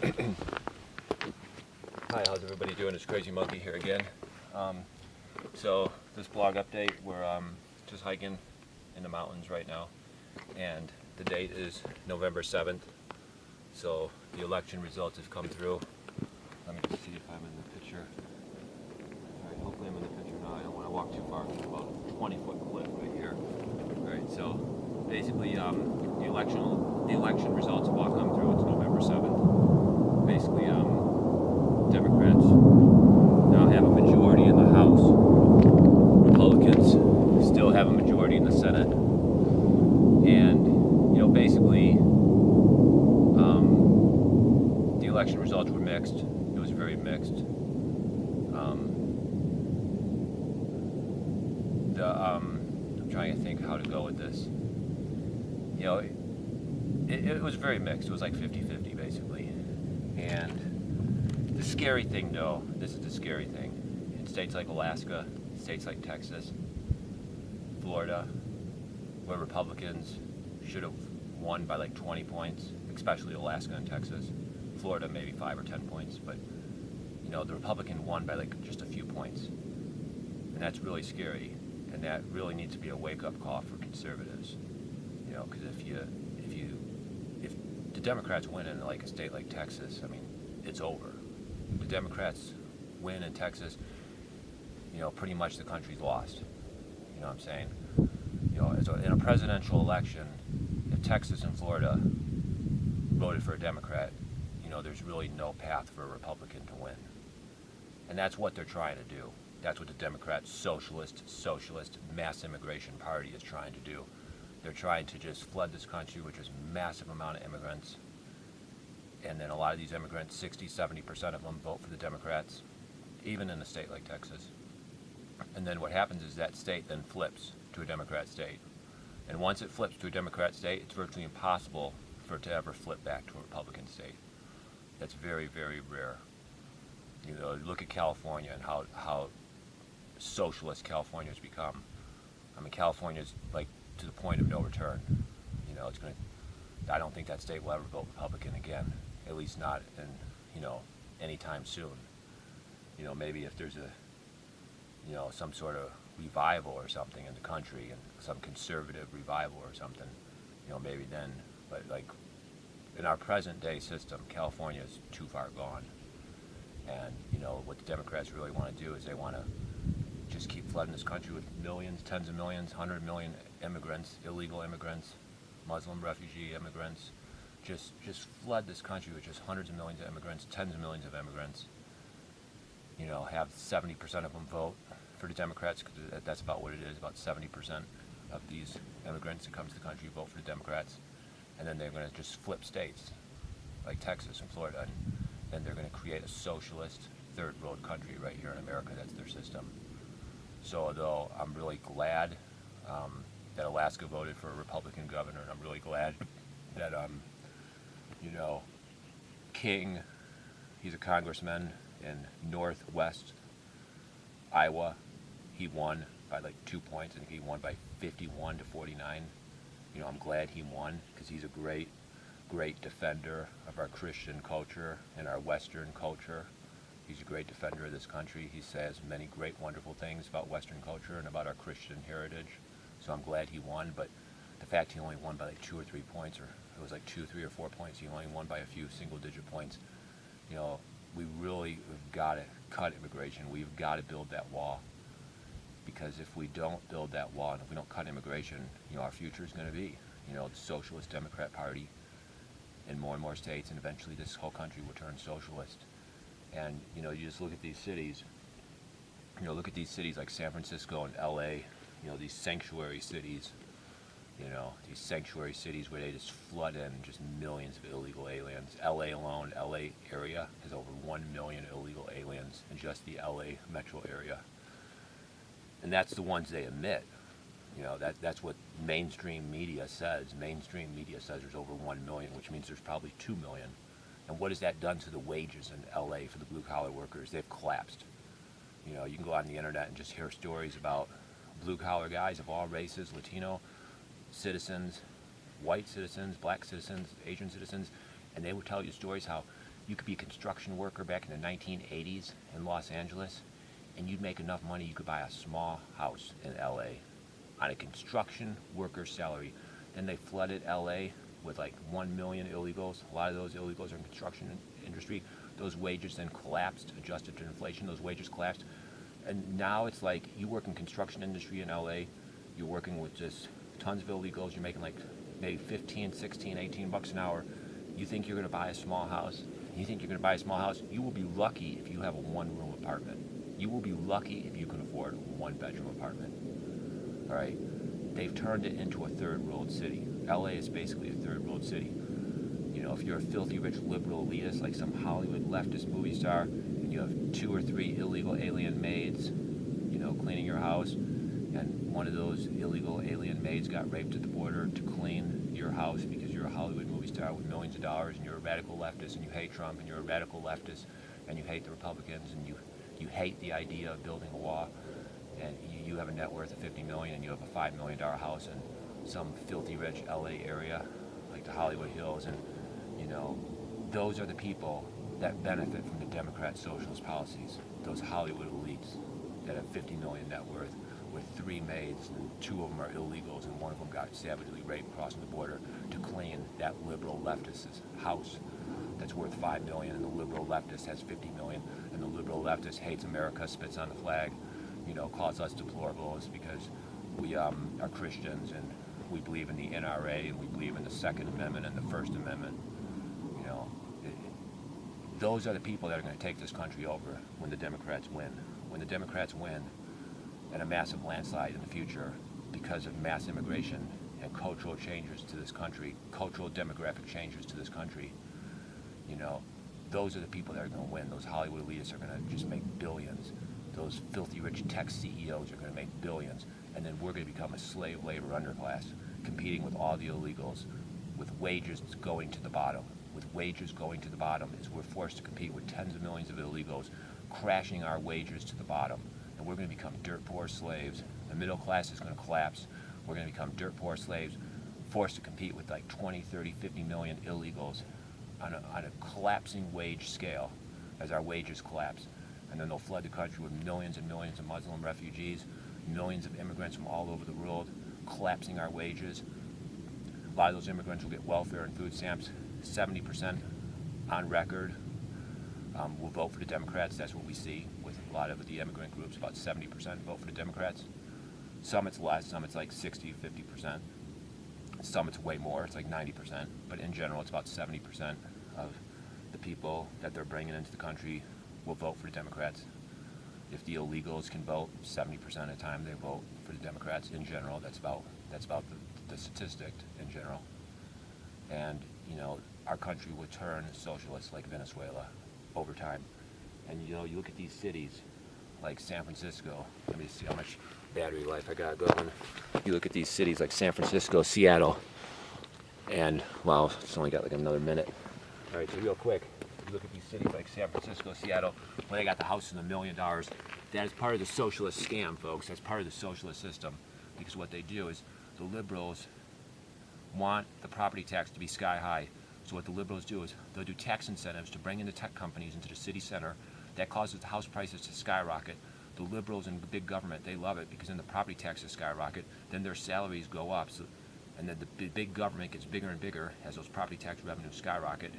Hi, how's everybody doing? It's Crazy Monkey here again. So this blog update, we're just hiking in the mountains right now, and the date is November 7th. So the election results have come through. Let me just see if I'm in the picture. All right, hopefully I'm in the picture now. I don't want to walk too far. It's about a 20-foot cliff right here. All right, so basically the election results have all come through. It's November 7th. Basically, Democrats now have a majority in the House. Republicans still have a majority in the Senate. And, basically, the election results were mixed. It was very mixed. I'm trying to think how to go with this. It was very mixed. It was like 50-50, basically. And the scary thing, though, this is the scary thing, in states like Alaska, states like Texas, Florida, where Republicans should have won by like 20 points, especially Alaska and Texas. Florida maybe 5 or 10 points, but the Republican won by like just a few points. And that's really scary, and that really needs to be a wake-up call for conservatives. Because if the Democrats win in like a state like Texas, I mean, it's over. The Democrats win in Texas, pretty much the country's lost. You know what I'm saying? In a presidential election, if Texas and Florida voted for a Democrat, there's really no path for a Republican to win. And that's what they're trying to do. That's what the Democrat socialist mass immigration party is trying to do. They're trying to just flood this country with just massive amount of immigrants. And then a lot of these immigrants, 60-70% of them vote for the Democrats, even in a state like Texas. And then what happens is that state then flips to a Democrat state. And once it flips to a Democrat state, it's virtually impossible for it to ever flip back to a Republican state. That's very, very rare. Look at California and how socialist California has become. I mean, California's like to the point of no return. I don't think that state will ever vote Republican again, at least not in, anytime soon. Maybe if there's some sort of revival or something in the country, and some conservative revival or something, maybe then, but like in our present day system, California is too far gone. And, what the Democrats really want to do is they want to just keep flooding this country with millions, tens of millions, 100 million immigrants, illegal immigrants, Muslim refugee immigrants. Just flood this country with just hundreds of millions of immigrants, tens of millions of immigrants. Have 70% of them vote for the Democrats, because that's about what it is. About 70% of these immigrants that come to the country vote for the Democrats. And then they're going to just flip states, like Texas and Florida, and then they're going to create a socialist third world country right here in America. That's their system. So though I'm really glad that Alaska voted for a Republican governor, and I'm really glad that King, he's a congressman in northwest Iowa, he won by like 2 points. I think he won by 51-49. I'm glad he won, because he's a great defender of our Christian culture and our Western culture. He's a great defender of this country. He says many great, wonderful things about Western culture and about our Christian heritage. So I'm glad he won, but the fact he only won by like 2 or 3 points, or it was like 2, 3, or 4 points, he only won by a few single-digit points. We really have got to cut immigration. We've got to build that wall, because if we don't build that wall, and if we don't cut immigration, our future is going to be, the Socialist Democrat Party in more and more states, and eventually this whole country will turn socialist. And you just look at these cities. Look at these cities like San Francisco and L.A. These sanctuary cities. These sanctuary cities where they just flood in just millions of illegal aliens. L.A. alone, L.A. area has over 1 million illegal aliens in just the L.A. metro area. And that's the ones they admit. That's what mainstream media says. Mainstream media says there's over 1 million, which means there's probably 2 million. And what has that done to the wages in LA for the blue-collar workers? They've collapsed. You can go on the internet and just hear stories about blue-collar guys of all races, Latino citizens, white citizens, black citizens, Asian citizens, and they would tell you stories how You could be a construction worker back in the 1980s in Los Angeles, and you'd make enough money you could buy a small house in LA on a construction worker's salary. Then they flooded LA with like 1 million illegals. A lot of those illegals are in construction industry. Those wages then collapsed, adjusted to inflation. Those wages collapsed. And now it's like you work in construction industry in LA, you're working with just tons of illegals, you're making like maybe 15, 16, 18 bucks an hour. You think you're gonna buy a small house? You think you're gonna buy a small house? You will be lucky if you have a one-room apartment. You will be lucky if you can afford a one-bedroom apartment. All right? They've turned it into a third-world city. LA is basically a third-world city. You know, if you're a filthy rich liberal elitist like some Hollywood leftist movie star, and you have 2 or 3 illegal alien maids, you know, cleaning your house, and one of those illegal alien maids got raped at the border to clean your house because you're a Hollywood movie star with millions of dollars, and you're a radical leftist, and you hate Trump, and you're a radical leftist, and you hate the Republicans, and you hate the idea of building a wall, and you have a net worth of $50 million, and you have a $5 million house in some filthy rich LA area like the Hollywood Hills, and you know, those are the people that benefit from the Democrat socialist policies. Those Hollywood elites that have 50 million net worth with 3 maids, and 2 of them are illegals, and 1 of them got savagely raped crossing the border to clean that liberal leftist's house that's worth 5 million, and the liberal leftist has 50 million, and the liberal leftist hates America, spits on the flag, you know, calls us deplorables because we are Christians, and we believe in the NRA, and we believe in the Second Amendment and the First Amendment. You know, those are the people that are going to take this country over when the Democrats win. When the Democrats win and a massive landslide in the future because of mass immigration and cultural changes to this country, cultural demographic changes to this country, you know, those are the people that are going to win. Those Hollywood elitists are going to just make billions. Those filthy rich tech CEOs are going to make billions. And then we're going to become a slave labor underclass, competing with all the illegals, with wages going to the bottom. With wages going to the bottom is we're forced to compete with tens of millions of illegals, crashing our wages to the bottom. And we're going to become dirt poor slaves. The middle class is going to collapse. We're going to become dirt poor slaves, forced to compete with like 20, 30, 50 million illegals on a collapsing wage scale as our wages collapse. And then they'll flood the country with millions and millions of Muslim refugees, millions of immigrants from all over the world, collapsing our wages. A lot of those immigrants will get welfare and food stamps. 70% on record will vote for the Democrats. That's what we see with a lot of the immigrant groups. About 70% vote for the Democrats. Some it's less, some it's like 60, 50%. Some it's way more, it's like 90%. But in general, it's about 70% of the people that they're bringing into the country will vote for the Democrats. If the illegals can vote, 70% of the time they vote for the Democrats. In general, that's about the statistic in general. And you know, our country would turn socialist like Venezuela over time. And you know, you look at these cities like San Francisco. Let me see how much battery life I got going. You look at these cities like San Francisco, Seattle, and wow, it's only got like another minute. All right, so real quick. Look at these cities like San Francisco, Seattle, where they got the house in $1 million. That is part of the socialist scam, folks. That's part of the socialist system. Because what they do is the liberals want the property tax to be sky high. So what the liberals do is they'll do tax incentives to bring in the tech companies into the city center. That causes the house prices to skyrocket. The liberals and the big government, they love it because then the property taxes skyrocket. Then their salaries go up. So, and then the big government gets bigger and bigger as those property tax revenues skyrocket.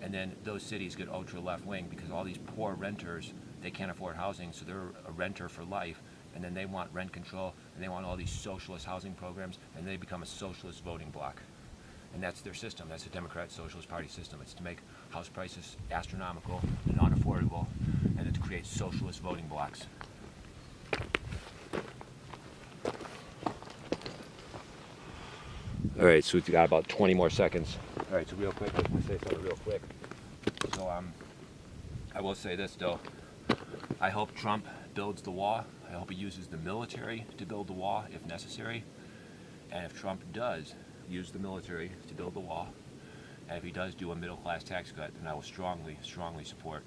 And then those cities get ultra left wing because all these poor renters, they can't afford housing, so they're a renter for life. And then they want rent control, and they want all these socialist housing programs, and they become a socialist voting bloc. And that's their system. That's the Democrat Socialist Party system. It's to make house prices astronomical and unaffordable, and then to create socialist voting blocs. All right, so we've got about 20 more seconds. All right, so real quick, I just want to say something real quick. So I will say this though. I hope Trump builds the wall. I hope he uses the military to build the wall if necessary. And if Trump does use the military to build the wall, and if he does do a middle-class tax cut, then I will strongly, strongly support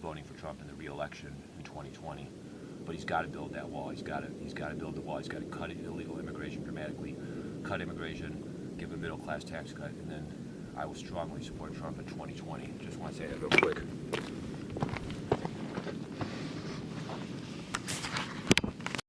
voting for Trump in the re-election in 2020. But he's got to build that wall. He's got to build the wall. He's got to cut illegal immigration dramatically, cut immigration, give a middle-class tax cut, and then I will strongly support Trump in 2020. Just want to say that real quick.